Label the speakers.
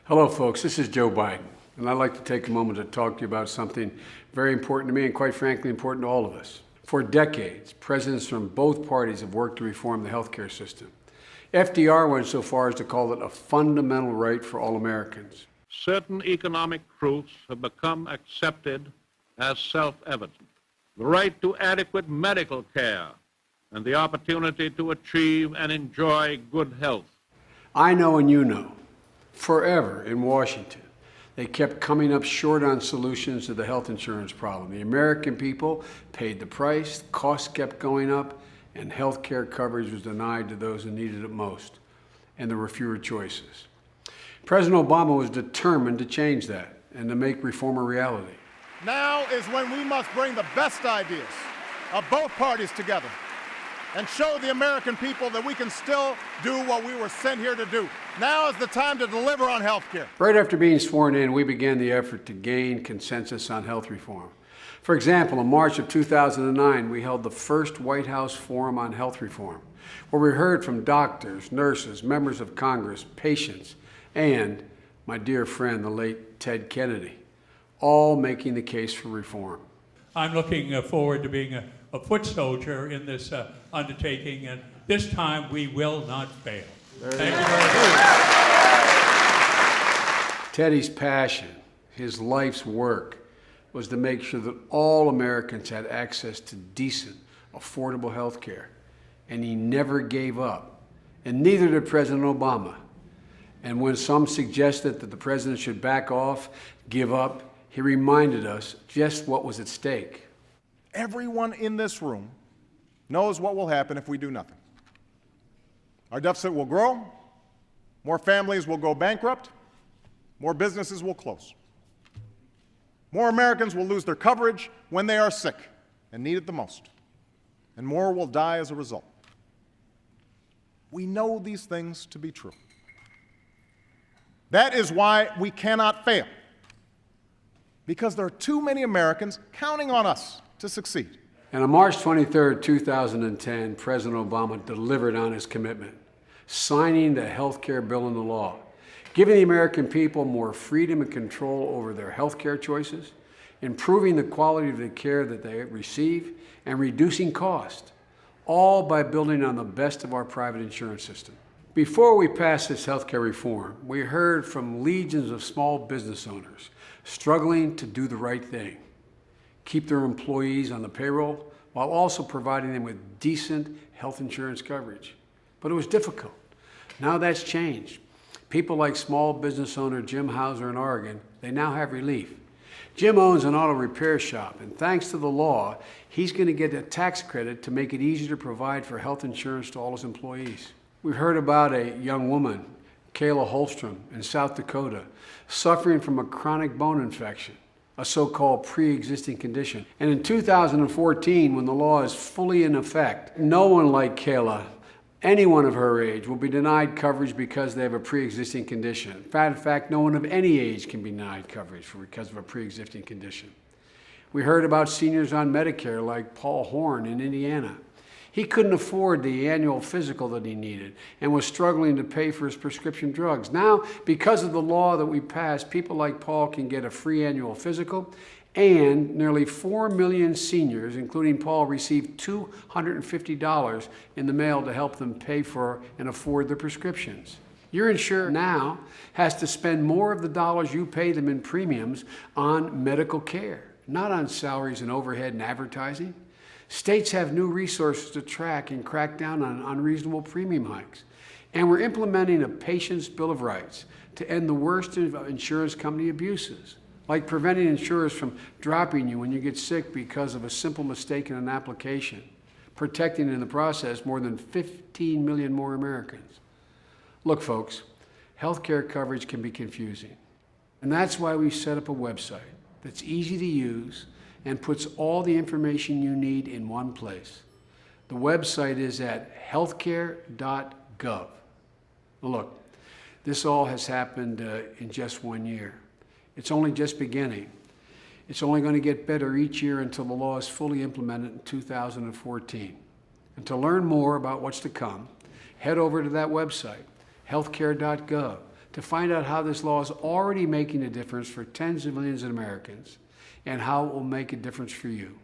Speaker 1: Hello, folks. This is Joe Biden, and I'd like to take a moment to talk to you about something very important to me and, quite frankly, important to all of us. For decades, presidents from both parties have worked to reform the healthcare system. FDR went so far as to call it a fundamental right for all Americans.
Speaker 2: Certain economic truths have become accepted as self-evident. The right to adequate medical care and the opportunity to achieve and enjoy good health.
Speaker 1: I know and you know, forever in Washington, they kept coming up short on solutions to the health insurance problem. The American people paid the price, costs kept going up, and health care coverage was denied to those who needed it most, and there were fewer choices. President Obama was determined to change that and to make reform a reality.
Speaker 3: Now is when we must bring the best ideas of both parties together and show the American people that we can still do what we were sent here to do. Now is the time to deliver on health care.
Speaker 1: Right after being sworn in, we began the effort to gain consensus on health reform. For example, in March of 2009, we held the first White House Forum on Health Reform, where we heard from doctors, nurses, members of Congress, patients, and my dear friend, the late Ted Kennedy, all making the case for reform.
Speaker 4: I'm looking forward to being a foot soldier in this undertaking, and this time we will not fail. Thank you very much.
Speaker 1: Teddy's passion, his life's work, was to make sure that all Americans had access to decent, affordable health care. And he never gave up, and neither did President Obama. And when some suggested that the president should back off, give up, he reminded us just what was at stake.
Speaker 3: Everyone in this room knows what will happen if we do nothing. Our deficit will grow, more families will go bankrupt, more businesses will close. More Americans will lose their coverage when they are sick and need it the most, and more will die as a result. We know these things to be true. That is why we cannot fail, because there are too many Americans counting on us to succeed.
Speaker 1: And on March 23, 2010, President Obama delivered on his commitment, signing the health care bill into law, giving the American people more freedom and control over their health care choices, improving the quality of the care that they receive, and reducing cost, all by building on the best of our private insurance system. Before we passed this health care reform, we heard from legions of small business owners struggling to do the right thing, keep their employees on the payroll while also providing them with decent health insurance coverage. But it was difficult. Now that's changed. People like small business owner Jim Hauser in Oregon, they now have relief. Jim owns an auto repair shop, and thanks to the law, he's going to get a tax credit to make it easier to provide for health insurance to all his employees. We heard about a young woman, Kayla Holstrom, in South Dakota, suffering from a chronic bone infection, a so-called pre-existing condition. And in 2014, when the law is fully in effect, no one like Kayla, anyone of her age, will be denied coverage because they have a pre-existing condition. In fact, no one of any age can be denied coverage because of a pre-existing condition. We heard about seniors on Medicare like Paul Horn in Indiana. He couldn't afford the annual physical that he needed and was struggling to pay for his prescription drugs. Now, because of the law that we passed, people like Paul can get a free annual physical, and nearly 4 million seniors, including Paul, received $250 in the mail to help them pay for and afford their prescriptions. Your insurer now has to spend more of the dollars you pay them in premiums on medical care, not on salaries and overhead and advertising. States have new resources to track and crack down on unreasonable premium hikes. And we're implementing a patient's bill of rights to end the worst of insurance company abuses, like preventing insurers from dropping you when you get sick because of a simple mistake in an application, protecting in the process more than 15 million more Americans. Look, folks, healthcare coverage can be confusing. And that's why we set up a website that's easy to use and puts all the information you need in one place. The website is at healthcare.gov. Look, this all has happened in just 1 year. It's only just beginning. It's only going to get better each year until the law is fully implemented in 2014. And to learn more about what's to come, head over to that website, healthcare.gov. to find out how this law is already making a difference for tens of millions of Americans and how it will make a difference for you.